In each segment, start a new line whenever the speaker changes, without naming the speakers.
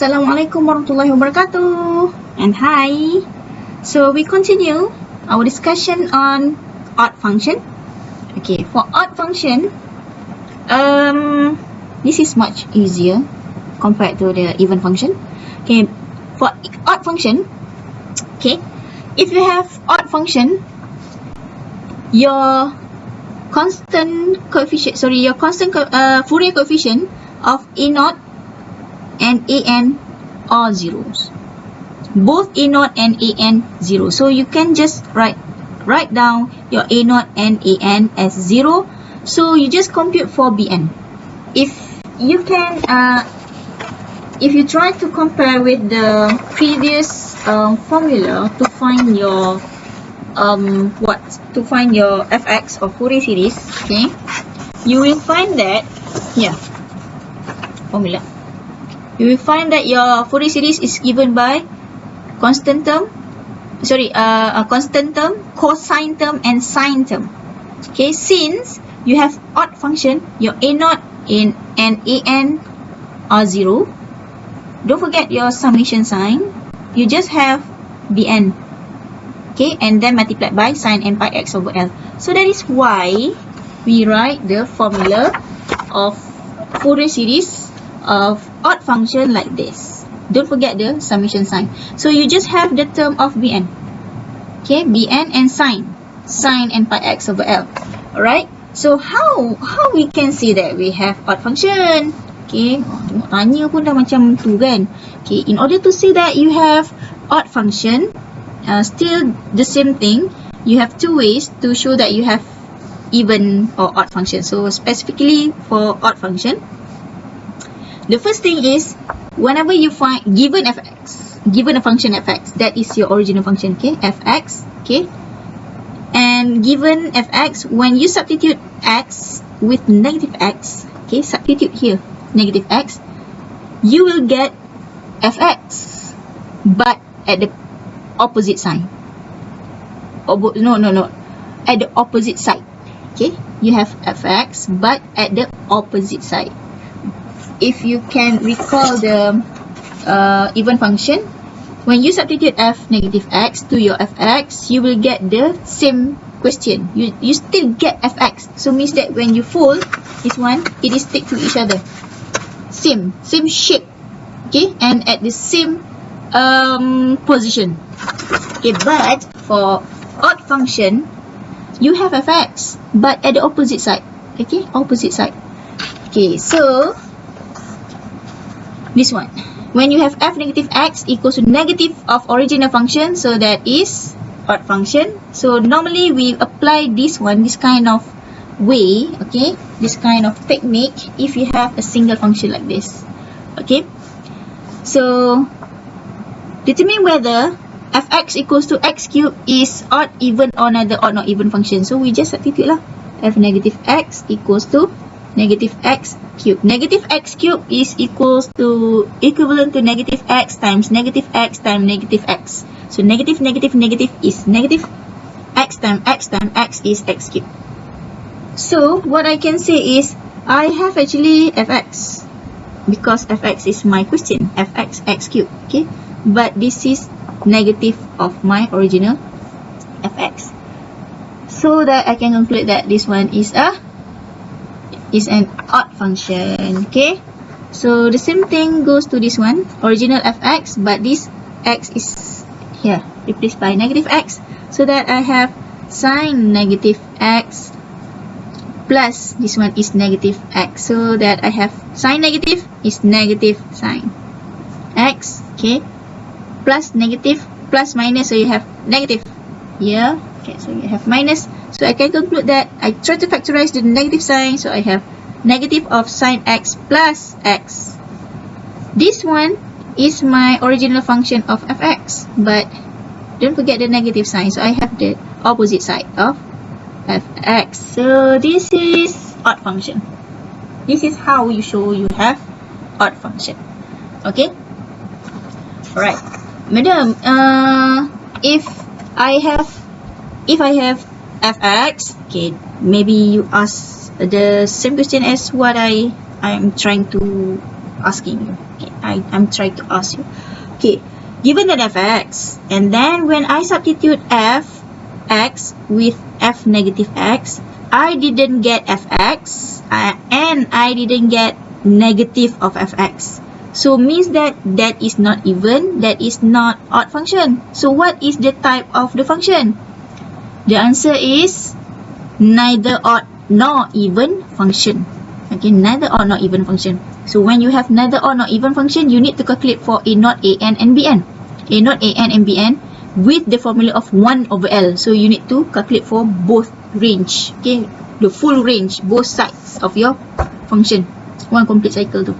Assalamualaikum warahmatullahi wabarakatuh. And hi. So we continue our discussion on odd function. Okay, for odd function, this is much easier compared to the even function. Okay, for odd function, okay, if you have odd function, your constant Fourier coefficient of a0 and an are zeros. Both a0 and an 0. So you can just write down your a0 and an as 0. So you just compute for bn. If you try to compare with the previous formula to find your fx of Fourier series, okay, you will find that here formula. You will find that your Fourier series is given by constant term, cosine term, and sine term. Okay, since you have odd function, your a0 and an are 0. Don't forget your summation sign. You just have bn. Okay, and then multiplied by sine n pi x over l. So that is why we write the formula of Fourier series of odd function like this. Don't forget the summation sign. So you just have the term of bn. Okay, bn and sine n pi x over l. Alright, so how we can see that we have odd function? Okay, tengok tanya pun dah macam tu kan. Okay, in order to see that you have odd function, still the same thing. You have two ways to show that you have even or odd function. So specifically for odd function, the first thing is whenever you find given a function fx, that is your original function, okay, fx, okay, and given fx, when you substitute x with negative x, okay, substitute here negative x, you will get fx, but at the opposite sign. At the opposite side. Okay, you have fx, but at the opposite side. If you can recall the even function, when you substitute f negative x to your fx, you will get the same question. You still get fx. So means that when you fold this one, it is stick to each other. Same shape. Okay, and at the same position. Okay, but for odd function, you have fx, but at the opposite side. Okay, opposite side. Okay, so this one, when you have f negative x equals to negative of original function, so that is odd function. So normally we apply this kind of way, okay, this kind of technique if you have a single function like this. Okay, so determine whether fx equals to x cubed is odd, even, or another odd not even function. So we just substitute lah. F negative x equals to negative x cubed. Negative x cubed is equivalent to negative x times negative x times negative x. So negative is negative, x times x is x cubed. So what I can say is I have actually fx, because fx is my question, fx x cubed, okay, but this is negative of my original fx, so that I can conclude that this one is an odd function. Okay, so the same thing goes to this one, original fx, but this x is here replaced by negative x, so that I have sine negative x plus this one is negative x, so that I have sine negative is negative sine x, okay, plus negative plus minus, so you have negative here. Okay, so you have minus, so I can conclude that I try to factorize the negative sign, so I have negative of sine x plus x. This one is my original function of fx, but don't forget the negative sign, so I have the opposite side of fx. So this is odd function. This is how you show you have odd function. Okay, alright, madam, if I have fx, okay, maybe you ask the same question as what I am trying to asking you. Okay, I'm trying to ask you. Okay, given that fx, and then when I substitute fx with f negative x, I didn't get fx and I didn't get negative of fx. So means that that is not even, that is not odd function. So what is the type of the function? The answer is neither odd nor even function. Okay, neither odd nor even function. So when you have neither odd nor even function, you need to calculate for a naught, an and bn. A naught, an and bn with the formula of 1 over L. So you need to calculate for both range. Okay, the full range, both sides of your function. One complete cycle tu.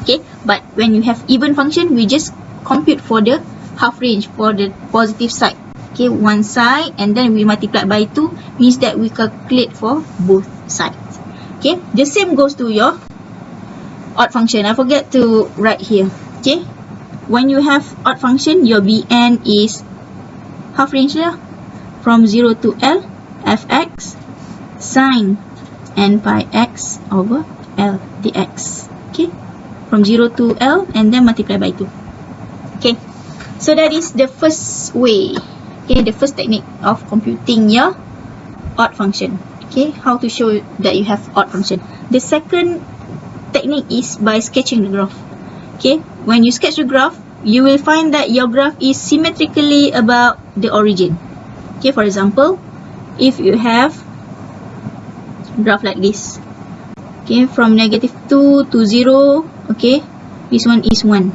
Okay, but when you have even function, we just compute for the half range, for the positive side. Okay, one side, and then we multiply by 2, means that we calculate for both sides. Okay, the same goes to your odd function. I forget to write here. Okay, when you have odd function, your bn is half range lah, from 0 to L, fx sine n pi x over L dx. Okay, from 0 to L, and then multiply by 2. Okay, so that is the first way. Okay, the first technique of computing your odd function. Okay, how to show that you have odd function. The second technique is by sketching the graph. Okay, when you sketch the graph, you will find that your graph is symmetrically about the origin. Okay, for example, if you have graph like this, okay, from negative 2 to 0, okay, this one is 1,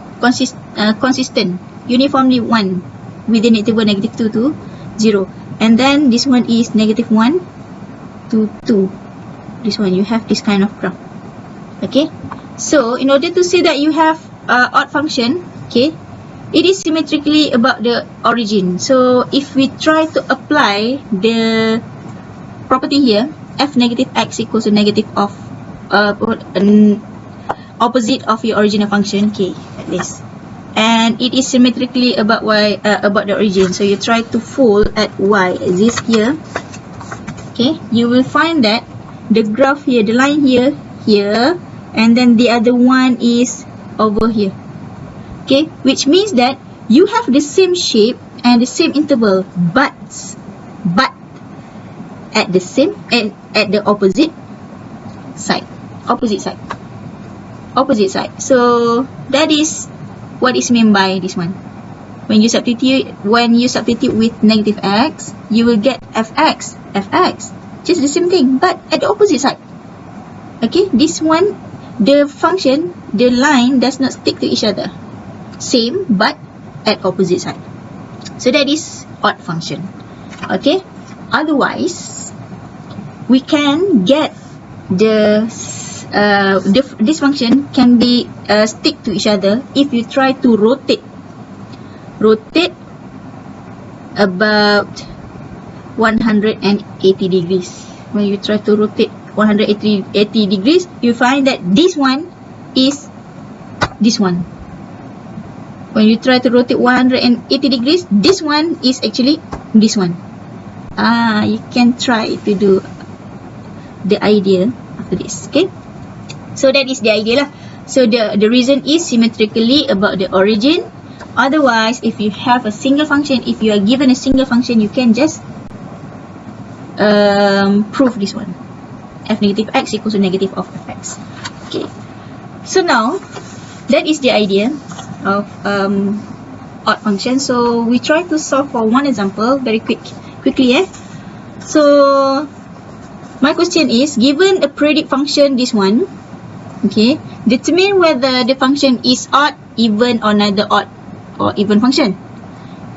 consistent, uniformly 1 within interval negative 2 to 0, and then this one is negative 1 to 2. This one, you have this kind of graph. Okay, so in order to say that you have odd function, okay, it is symmetrically about the origin. So if we try to apply the property here, f negative x equals to negative of opposite of your original function, okay, like this, and it is symmetrically about y, about the origin. So you try to fold at y this here. Okay, you will find that the graph here, the line here, and then the other one is over here. Okay, which means that you have the same shape and the same interval, but at the same and at the opposite side. So that is what is meant by this one. When you substitute with negative x, you will get fx, just the same thing, but at the opposite side. Okay, this one, the function, the line does not stick to each other. Same, but at opposite side. So that is odd function. Okay, otherwise we can get this function can be stick to each other if you try to rotate about 180 degrees. When you try to rotate 180 degrees, you find that this one is this one. When you try to rotate 180 degrees, this one is actually this one. You can try to do the idea after this. Okay, so that is the idea lah. So the reason is symmetrically about the origin. Otherwise, if you have a single function, if you are given a single function, you can just prove this one, f negative x equals to negative of fx. Okay, so now that is the idea of odd function. So we try to solve for one example very quickly. So my question is, given a periodic function, this one, okay, determine whether the function is odd, even, or neither odd or even function,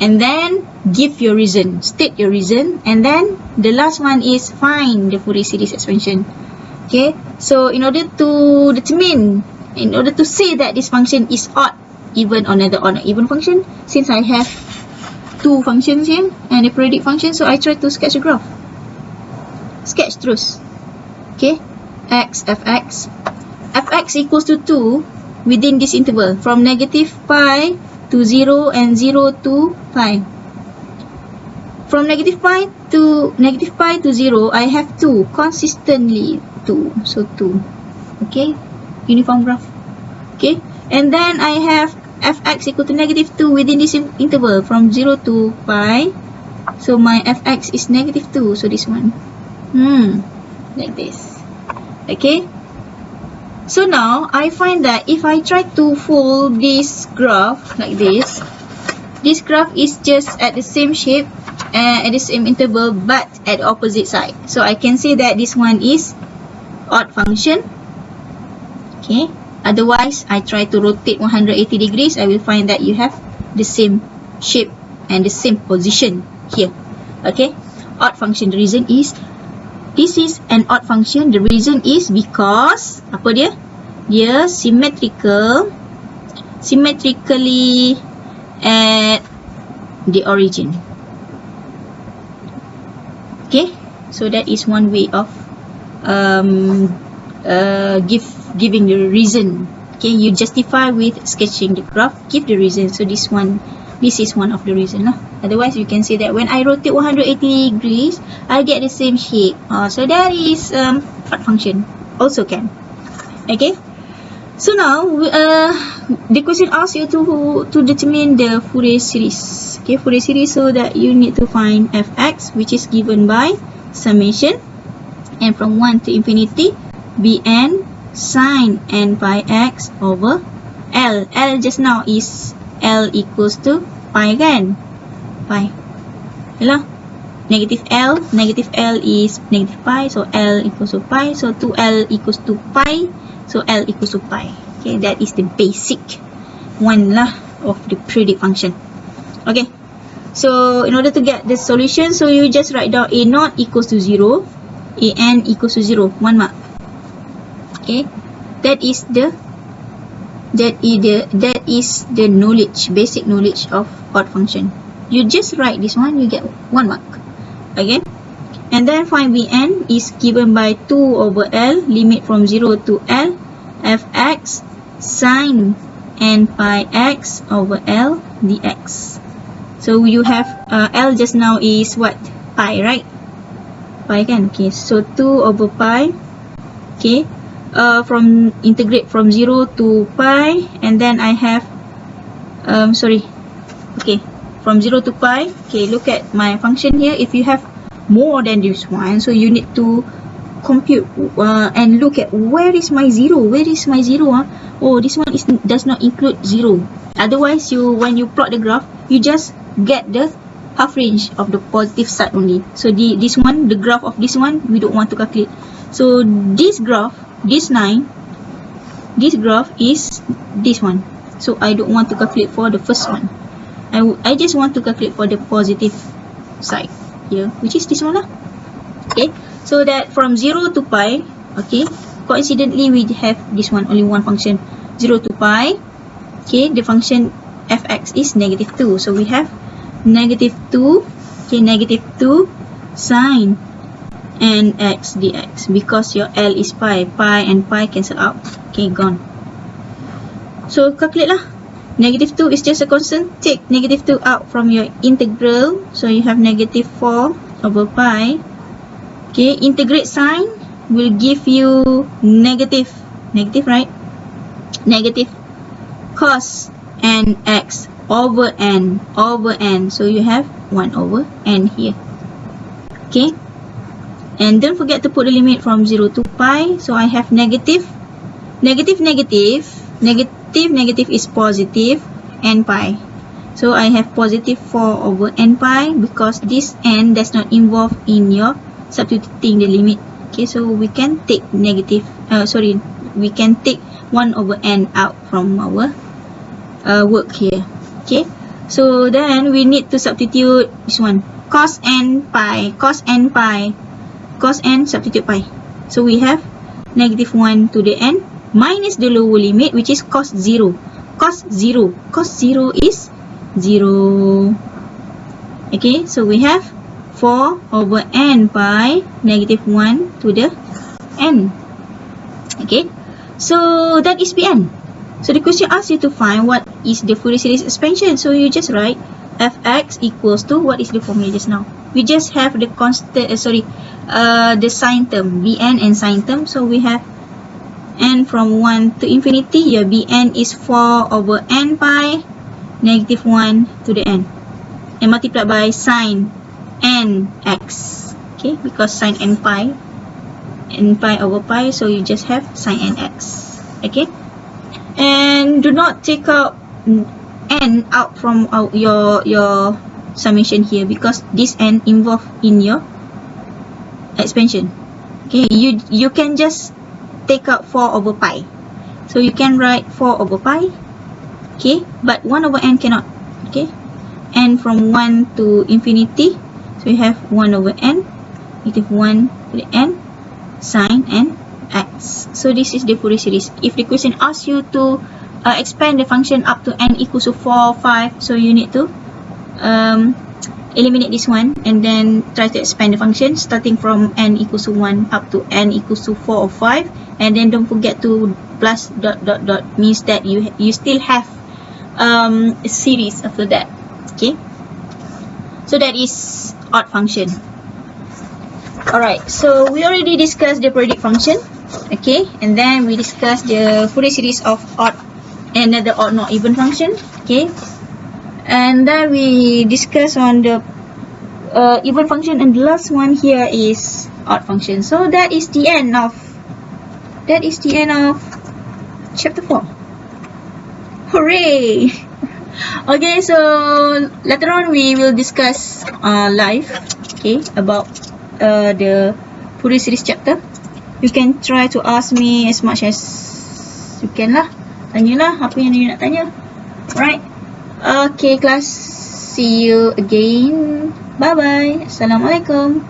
and then give your reason, state your reason, and then the last one is find the Fourier series expansion. Okay, so in order to say that this function is odd, even, or neither odd or even function, since I have two functions here and a periodic function, so I try to sketch a graph. Sketch terus. Okay, x, fx equals to 2 within this interval from negative pi to 0 and 0 to pi. From negative pi to 0, I have 2, consistently 2, so 2. Okay, uniform graph. Okay, And then I have fx equal to negative 2 within this interval from 0 to pi. So my fx is negative 2. So this one. Like this. Okay. So now I find that if I try to fold this graph like this graph is just at the same shape at the same interval but at the opposite side. So I can say that this one is odd function. Okay. Otherwise, I try to rotate 180 degrees, I will find that you have the same shape and the same position here. Okay. Odd function. The reason is this is an odd function. The reason is because apa dia? Dia symmetrically at the origin. Okay, so that is one way of giving the reason. Okay, you justify with sketching the graph, give the reason. So this is one of the reason lah. Otherwise, you can say that when I rotate 180 degrees, I get the same shape. So that is odd function. Also can. Okay. So now, the question asks you to determine the Fourier series. Okay, Fourier series, so that you need to find fx, which is given by summation, and from 1 to infinity, bn sine n pi x over L. L just now is L equals to pi kan? Pi. Yalah. Negative L is negative pi, so L equals to pi, so 2L equals to pi, so L equals to pi. Okay, that is the basic one lah of the periodic function. Okay, so in order to get the solution, so you just write down A naught equals to 0, An equals to 0, 1 mark. Okay, that is the knowledge, basic knowledge of odd function. You just write this one, you get 1 mark. Okay, and then find Vn is given by 2 over L, limit from 0 to L, fx sine n pi x over L dx. So you have L just now is what? Pi, right? Pi kan? Okay, so 2 over pi. Okay, from integrate from 0 to pi, and then I have okay, from 0 to pi. Okay, look at my function here. If you have more than this one, so you need to compute and look at where is my 0. Where is my 0? Oh, this one does not include 0. Otherwise, when you plot the graph, you just get the half range of the positive side only. So the graph of this one, we don't want to calculate. So this graph, this line, this graph is this one. So I don't want to calculate for the first one. I just want to calculate for the positive side here, which is this one lah. Okay, so that from 0 to pi, okay, coincidentally we have this one, only one function, 0 to pi. Okay, the function fx is negative 2. So we have negative 2, okay, negative 2 sine n x dx, because your L is pi, and pi cancel out. Okay, gone. So calculate lah. Negative 2 is just a constant. Take negative 2 out from your integral. So you have negative 4 over pi. Okay, integrate sine will give you negative, right? Negative cos n x over n. So you have 1 over n here. Okay, and don't forget to put the limit from 0 to pi. So I have negative is positive n pi. So I have positive 4 over n pi, because this n does not involve in your substituting the limit. Okay, so we can take we can take 1 over n out from our work here. Okay, so then we need to substitute this one, cos n substitute pi. So we have negative 1 to the n minus the lower limit, which is cos 0. Cos 0 is 0. Okay, so we have 4 over n pi, negative 1 to the n. Okay, so that is Pn. So the question asks you to find what is the Fourier series expansion. So you just write fx equals to, what is the formula just now? We just have the constant, the sine term, Vn and sine term. So we have n from 1 to infinity, your Bn is 4 over n pi negative 1 to the n, and multiplied by sine nx. Okay, because sine n pi over pi, so you just have sine nx. Okay, and do not take out n out from your summation here, because this n involved in your expansion. Okay, you can just take out 4 over pi, so you can write 4 over pi. Okay, but 1 over n cannot. Okay, n from 1 to infinity, so you have 1 over n negative 1 to the n sine n x. So this is the Fourier series. If the question asks you to expand the function up to n equals to 4, 5, so you need to eliminate this one and then try to expand the function starting from n equals to 1 up to n equals to 4 or 5, and then don't forget to plus dot dot dot, means that you still have a series after that. Okay, so that is odd function. Alright, so we already discussed the periodic function. Okay, and then we discussed the Fourier series of odd and another odd not even function. Okay, and then we discuss on the even function, and the last one here is odd function. So that is the end of chapter 4. Hooray! Okay, so later on we will discuss live, okay, about the Fourier series chapter. You can try to ask me as much as you can lah. Tanyalah apa yang you nak tanya. Alright. Okay, class. See you again. Bye-bye. Assalamualaikum.